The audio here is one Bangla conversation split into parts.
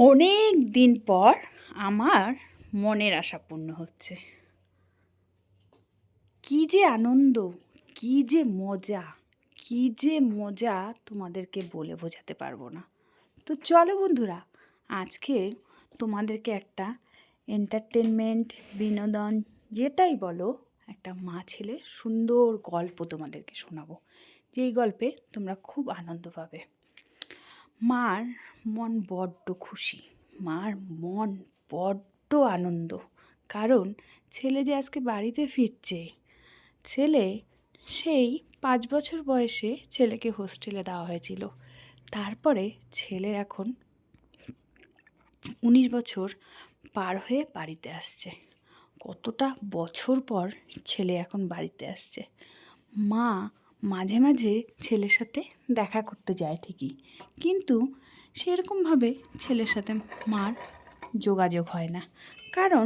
অনেক দিন পর আমার মনের আশা পূর্ণ হচ্ছে। কি যে আনন্দ, কি যে মজা, কি যে মজা তোমাদেরকে বলে বোঝাতে পারবো না। তো চলো বন্ধুরা, আজকে তোমাদেরকে একটা এন্টারটেনমেন্ট, বিনোদন যেটাই বলো, একটা মা ছেলের সুন্দর গল্প তোমাদেরকে শোনাবো, যেই গল্পে তোমরা খুব আনন্দ পাবে। মার মন বড্ড খুশি, মার মন বড্ড আনন্দ, কারণ ছেলে যে আজকে বাড়িতে ফিরছে। ছেলে সেই 5 বছর বয়সে ছেলেকে হোস্টেলে দেওয়া হয়েছিল, তারপরে ছেলের এখন 19 বছর পার হয়ে বাড়িতে আসছে। কতটা বছর পর ছেলে এখন বাড়িতে আসছে। মা মাঝে মাঝে ছেলের সাথে দেখা করতে যায় ঠিকই, কিন্তু সেরকমভাবে ছেলের সাথে মার যোগাযোগ হয় না, কারণ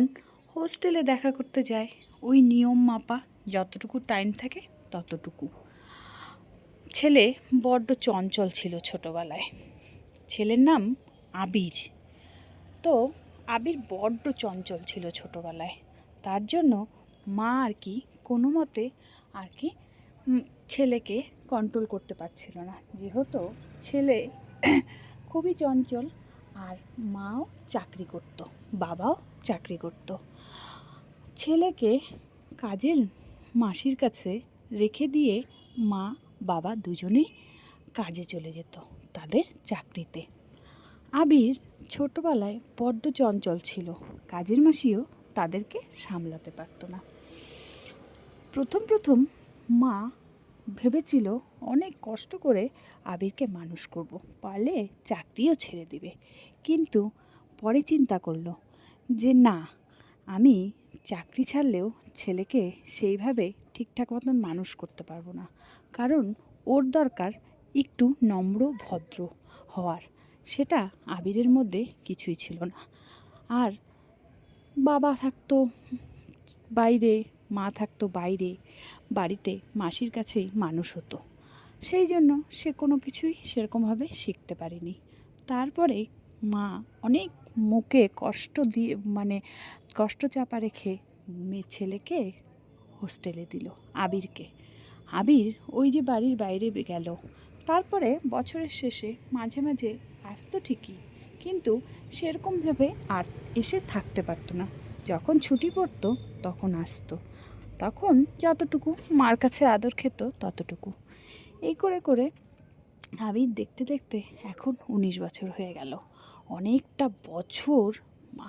হোস্টেলে দেখা করতে যায় ওই নিয়ম মাপা, যতটুকু টাইম থাকে ততটুকু। ছেলে বড্ড চঞ্চল ছিল ছোটোবেলায়। ছেলের নাম আবির। তো আবির বড্ড চঞ্চল ছিল ছোটোবেলায়, তার জন্য মা আর কি কোনো মতে আর কি ছেলেকে কন্ট্রোল করতে পারছিল না, যেহেতু ছেলে খুবই চঞ্চল আর মাও চাকরি করত, বাবাও চাকরি করত। ছেলেকে কাজের মাসির কাছে রেখে দিয়ে মা বাবা দুজনেই কাজে চলে যেত তাদের চাকরিতে। আবির ছোটোবেলায় বড্ড চঞ্চল ছিল, কাজের মাসিও তাদেরকে সামলাতে পারত না। প্রথম প্রথম মা ভেবেছিল অনেক কষ্ট করে আবিরকে মানুষ করব, পারলে চাকরিও ছেড়ে দিবে, কিন্তু পরে চিন্তা করলো যে না, আমি চাকরি ছাড়লেও ছেলেকে সেইভাবে ঠিকঠাক মতন মানুষ করতে পারবো না, কারণ ওর দরকার একটু নম্র ভদ্র হওয়ার, সেটা আবিরের মধ্যে কিছুই ছিল না। আর বাবা থাকতো বাইরে, মা থাকতো বাইরে, বাড়িতে মাসির কাছেই মানুষ হতো, সেই জন্য সে কোনো কিছুই সেরকমভাবে শিখতে পারেনি। তারপরে মা অনেক মুখে কষ্ট দিয়ে, মানে কষ্ট চাপা রেখে মেয়ে ছেলেকে হোস্টেলে দিল, আবিরকে। আবির ওই যে বাড়ির বাইরে গেল, তারপরে বছরের শেষে মাঝে মাঝে আসতো ঠিকই, কিন্তু সেরকমভাবে আর এসে থাকতে পারতো না। যখন ছুটি পড়তো তখন আসতো, তখন যতটুকু মার কাছে আদর খেত ততটুকু। এই করে করে আবির দেখতে দেখতে এখন 19 বছর হয়ে গেল। অনেকটা বছর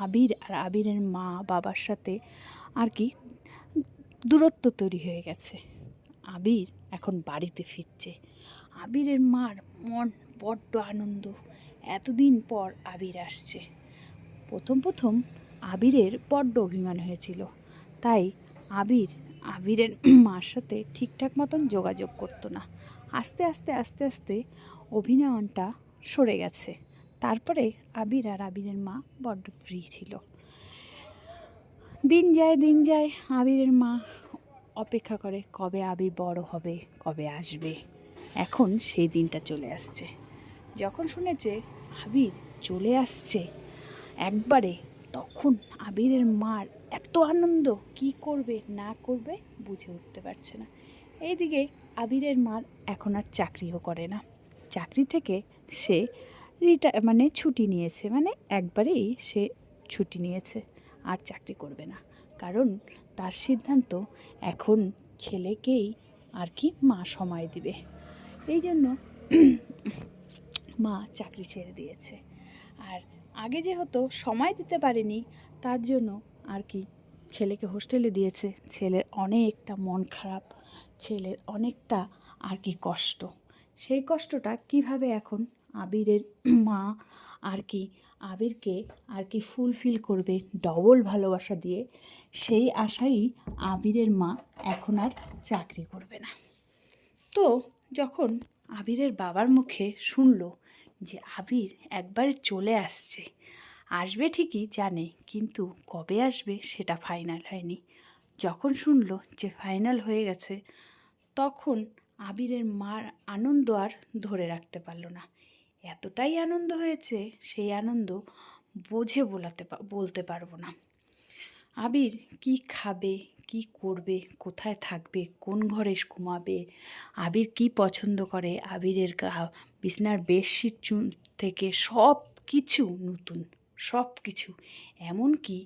আবির আর আবিরের মা বাবার সাথে আর কি দূরত্ব তৈরি হয়ে গেছে। আবির এখন বাড়িতে ফিরছে, আবিরের মার মন বড্ড আনন্দ, এতদিন পর আবির আসছে। প্রথম প্রথম আবিরের বড্ড অভিমান হয়েছিল, তাই আবিরের মার সাথে ঠিকঠাক মতন যোগাযোগ করতো না। আস্তে আস্তে আস্তে আস্তে অভিমানটা সরে গেছে। তারপরে আবির আর আবিরের মা বড্ড ফ্রি ছিল। দিন যায় আবিরের মা অপেক্ষা করে কবে আবির বড় হবে, কবে আসবে। এখন সেই দিনটা চলে আসছে। যখন শুনেছে আবির চলে আসছে একবারে, তখন আবিরের মার এত আনন্দ, কি করবে না করবে বুঝে উঠতে পারছে না। এইদিকে আবিরের মার এখন আর চাকরিও করে না, চাকরি থেকে সে মানে ছুটি নিয়েছে, মানে একবারেই সে ছুটি নিয়েছে, আর চাকরি করবে না, কারণ তার সিদ্ধান্ত এখন ছেলেকেই আর কি মা সময় দিবে। এই জন্য মা চাকরি ছেড়ে দিয়েছে। আর আগে যেহেতু সময় দিতে পারেনি, তার জন্য আর কি ছেলেকে হোস্টেলে দিয়েছে। ছেলের অনেকটা মন খারাপ, ছেলের অনেকটা আর কি কষ্ট। সেই কষ্টটা কিভাবে এখন আবিরের মা আর কি আবিরকে আর কি ফুলফিল করবে ডবল ভালোবাসা দিয়ে, সেই আশাই আবিরের মা এখন আর চাকরি করবে না। তো যখন আবিরের বাবার মুখে শুনলো যে আবির একবারে চলে আসছে, আসবে ঠিকই জানে, কিন্তু কবে আসবে সেটা ফাইনাল হয়নি। যখন শুনলো যে ফাইনাল হয়ে গেছে, তখন আবিরের মার আনন্দ আর ধরে রাখতে পারল না। এতটাই আনন্দ হয়েছে, সেই আনন্দ বোঝে বলতে পারবো না। আবির কি খাবে, কি করবে, কোথায় থাকবে, কোন ঘরে ঘুমাবে, আবির কি পছন্দ করে, আবিরের বিছনার বেডশিট থেকে সব কিছু নতুন, সব কিছু। এমনকি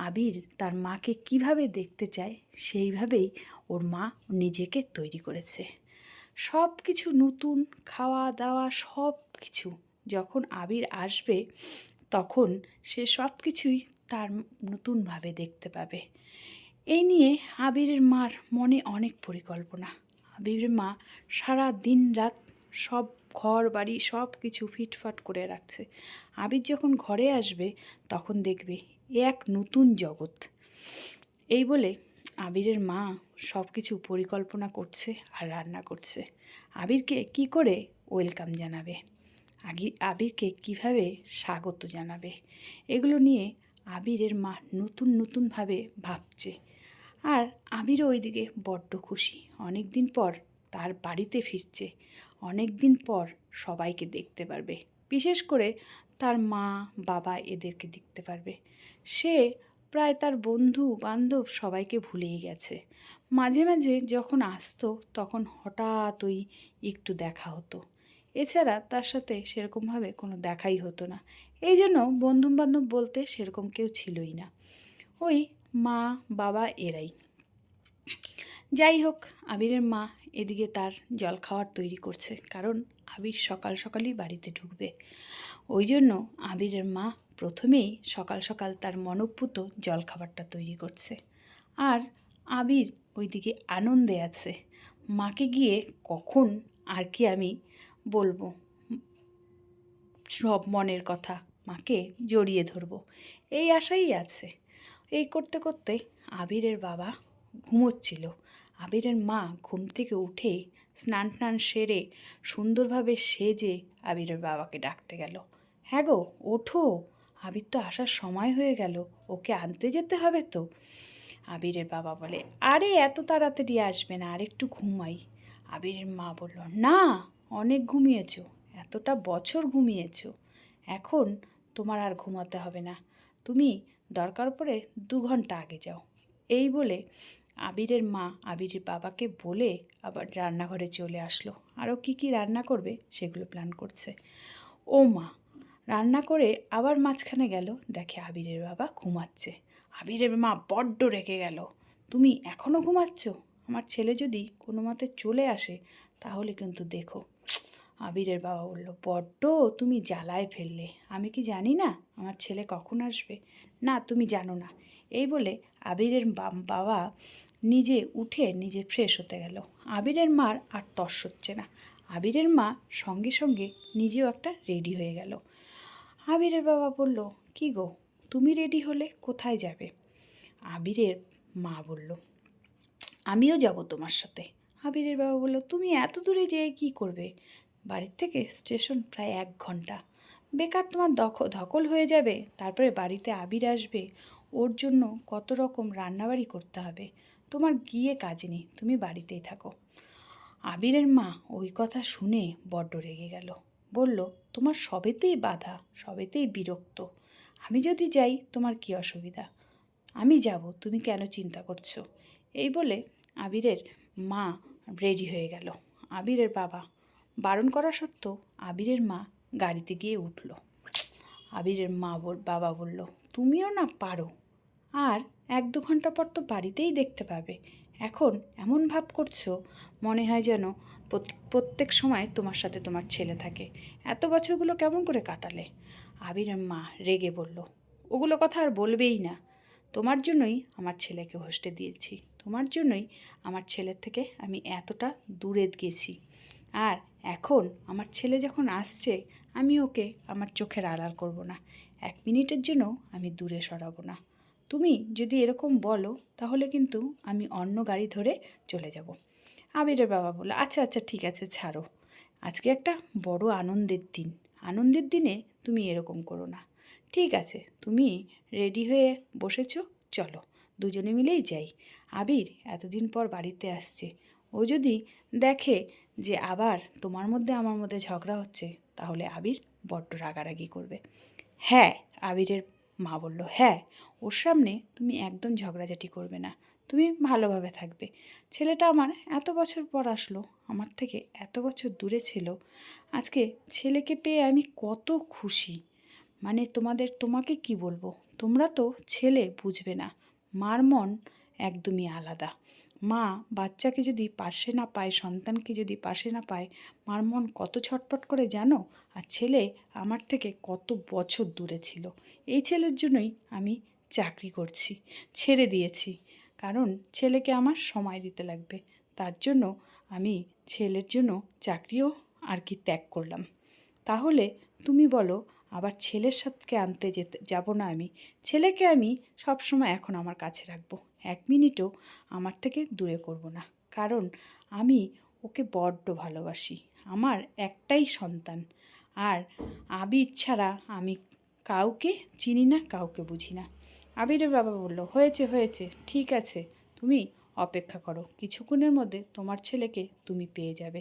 আবির তার মাকে কিভাবে দেখতে চায় সেইভাবেই ওর মা নিজেকে তৈরি করেছে। সব কিছু নতুন, খাওয়া দাওয়া সব কিছু। যখন আবির আসবে তখন সে সব কিছুই তার নতুনভাবে দেখতে পাবে। এই নিয়ে আবিরের মার মনে অনেক পরিকল্পনা। আবিরের মা সারা দিন রাত সব ঘর বাড়ি সব কিছু ফিটফাট করে রাখছে। আবির যখন ঘরে আসবে তখন দেখবে এক নতুন জগৎ। এই বলে আবিরের মা সব কিছু পরিকল্পনা করছে আর রান্না করছে। আবিরকে কি করে ওয়েলকাম জানাবে, আবিরকে কিভাবে স্বাগত জানাবে, এগুলো নিয়ে আবিরের মা নতুনভাবে ভাবছে। আর আবিরও ওইদিকে বড্ড খুশি, অনেক দিন পর তার বাড়িতে ফিরছে, অনেক দিন পর সবাইকে দেখতে পারবে, বিশেষ করে তার মা বাবা এদেরকে দেখতে পারবে। সে প্রায় তার বন্ধু বান্ধব সবাইকে ভুলেই গেছে। মাঝে মাঝে যখন আসতো তখন হঠাৎই একটু দেখা হতো, এছাড়া তার সাথে সেরকমভাবে কোনো দেখাই হতো না। এই জন্য বন্ধুবান্ধব বলতে সেরকম কেউ ছিলই না, ওই মা বাবা এরাই। যাই হোক, আবিরের মা এদিকে তার জলখাবার তৈরি করছে, কারণ আবির সকাল সকালই বাড়িতে ঢুকবে। ওই জন্য আবিরের মা প্রথমেই সকাল সকাল তার মনঃপূত জলখাবারটা তৈরি করছে। আর আবির ওইদিকে আনন্দে আছে, মাকে গিয়ে কখন আর কি আমি বলবো সব মনের কথা, মাকে জড়িয়ে ধরবো এই আশাই আছে। এই করতে করতে আবিরের বাবা ঘুমোচ্ছিল। আবিরের মা ঘুম থেকে উঠে স্নান টান সেরে সুন্দরভাবে সেজে আবিরের বাবাকে ডাকতে গেল। হ্যাঁ গো, ওঠো, আবির তো আসার সময় হয়ে গেল, ওকে আনতে যেতে হবে তো। আবিরের বাবা বলে, আরে এত তাড়াতাড়ি আসবে না, আর একটু ঘুমাই। আবিরের মা বলল, না, অনেক ঘুমিয়েছো, এতটা বছর ঘুমিয়েছো, এখন তোমার আর ঘুমাতে হবে না, তুমি দরকার পড়ে 2 ঘন্টা আগে যাও। এই বলে আবিরের মা আবিরের বাবাকে বলে আবার রান্নাঘরে চলে আসলো। আরও কি রান্না করবে সেগুলো প্ল্যান করছে। ও মা রান্না করে আবার মাঝখানে গেল, দেখে আবিরের বাবা ঘুমাচ্ছে। আবিরের মা বড্ড রেগে গেল, তুমি এখনও ঘুমাচ্ছ? আমার ছেলে যদি কোনো মতে চলে আসে তাহলে কিন্তু দেখো। আবিরের বাবা বলল, বড্ড তুমি জ্বালায় ফেললে, আমি কি জানি না আমার ছেলে কখন আসবে? না, তুমি জানো না। এই বলে আবিরের বাবা নিজে উঠে নিজে ফ্রেশ হতে গেল। আবিরের মার আর তর্স হচ্ছে না। আবিরের মা সঙ্গে সঙ্গে নিজেও একটা রেডি হয়ে গেল। আবিরের বাবা বলল, কি গো, তুমি রেডি হলে কোথায় যাবে? আবিরের মা বলল, আমিও যাব তোমার সাথে। আবিরের বাবা বলল, তুমি এত দূরে যেয়ে কী করবে? বাড়ির থেকে স্টেশন প্রায় 1 ঘন্টা, বেকার তোমার ধকল হয়ে যাবে। তারপরে বাড়িতে আবির আসবে, ওর জন্য কত রকম রান্নাবাড়ি করতে হবে, তোমার গিয়ে কাজ নেই, তুমি বাড়িতেই থাকো। আবিরের মা ওই কথা শুনে বড্ড রেগে গেল, বলল, তোমার সবেতেই বাধা, সবেতেই বিরক্ত, আমি যদি যাই তোমার কি অসুবিধা? আমি যাব, তুমি কেন চিন্তা করছো? এই বলে আবিরের মা রেডি হয়ে গেল। আবিরের বাবা বারণ করা সত্ত্বেও আবিরের মা গাড়িতে গিয়ে উঠল। আবিরের বাবা বলল, তুমিও না পারো, আর 1-2 ঘন্টা পর তো বাড়িতেই দেখতে পাবে, এখন এমন ভাব করছো মনে হয় যেন প্রত্যেক সময় তোমার সাথে তোমার ছেলে থাকে, এত বছরগুলো কেমন করে কাটালে? আবিরের মা রেগে বলল, ওগুলো কথা আর বলবেই না, তোমার জন্যই আমার ছেলেকে হোস্টে দিয়েছি, তোমার জন্যই আমার ছেলের থেকে আমি এতটা দূরে গেছি, আর এখন আমার ছেলে যখন আসছে আমি ওকে আমার চোখের আড়াল করব না, 1 মিনিটের জন্য আমি দূরে সরাবো না। তুমি যদি এরকম বলো তাহলে কিন্তু আমি অন্য গাড়ি ধরে চলে যাব। আবিরের বাবা বলল, আচ্ছা আচ্ছা ঠিক আছে, ছাড়ো, আজকে একটা বড় আনন্দের দিনে তুমি এরকম করো না। ঠিক আছে, তুমি রেডি হয়ে বসেছো, চলো দুজনে মিলেই যাই। আবির এতদিন পর বাড়িতে আসছে, ও যদি দেখে যে আবার তোমার মধ্যে আমার মধ্যে ঝগড়া হচ্ছে, তাহলে আবির বড্ড রাগারাগি করবে। হ্যাঁ, আবিরের মা বলল, হ্যাঁ, ওর সামনে তুমি একদম ঝগড়াঝাটি করবে না, তুমি ভালোভাবে থাকবে। ছেলেটা আমার এত বছর পর আসলো, আমার থেকে এত বছর দূরে ছিল, আজকে ছেলেকে পেয়ে আমি কত খুশি। মানে তোমাকে কি বলবো, তোমরা তো ছেলে বুঝবে না, মার মন একদমই আলাদা। মা বাচ্চাকে যদি পাশে না পায়, সন্তানকে যদি পাশে না পায়, মার মন কত ছটফট করে জানো। আর ছেলে আমার থেকে কত বছর দূরে ছিল, এই ছেলের জন্যই আমি চাকরি করছি, ছেড়ে দিয়েছি, কারণ ছেলেকে আমার সময় দিতে লাগবে। তার জন্য আমি ছেলের জন্য চাকরিও আর কি ত্যাগ করলাম। তাহলে তুমি বলো, আবার ছেলের সাথে আনতে যাব না আমি? ছেলেকে আমি সবসময় এখন আমার কাছে রাখবো, 1 মিনিটও আমার থেকে দূরে করব না, কারণ আমি ওকে বড্ড ভালোবাসি, আমার একটাই সন্তান। আর আবির ছাড়া আমি কাউকে চিনি না, কাউকে বুঝি না। আবিরের বাবা বলল, হয়েছে হয়েছে, ঠিক আছে, তুমি অপেক্ষা করো, কিছুক্ষণের মধ্যে তোমার ছেলেকে তুমি পেয়ে যাবে।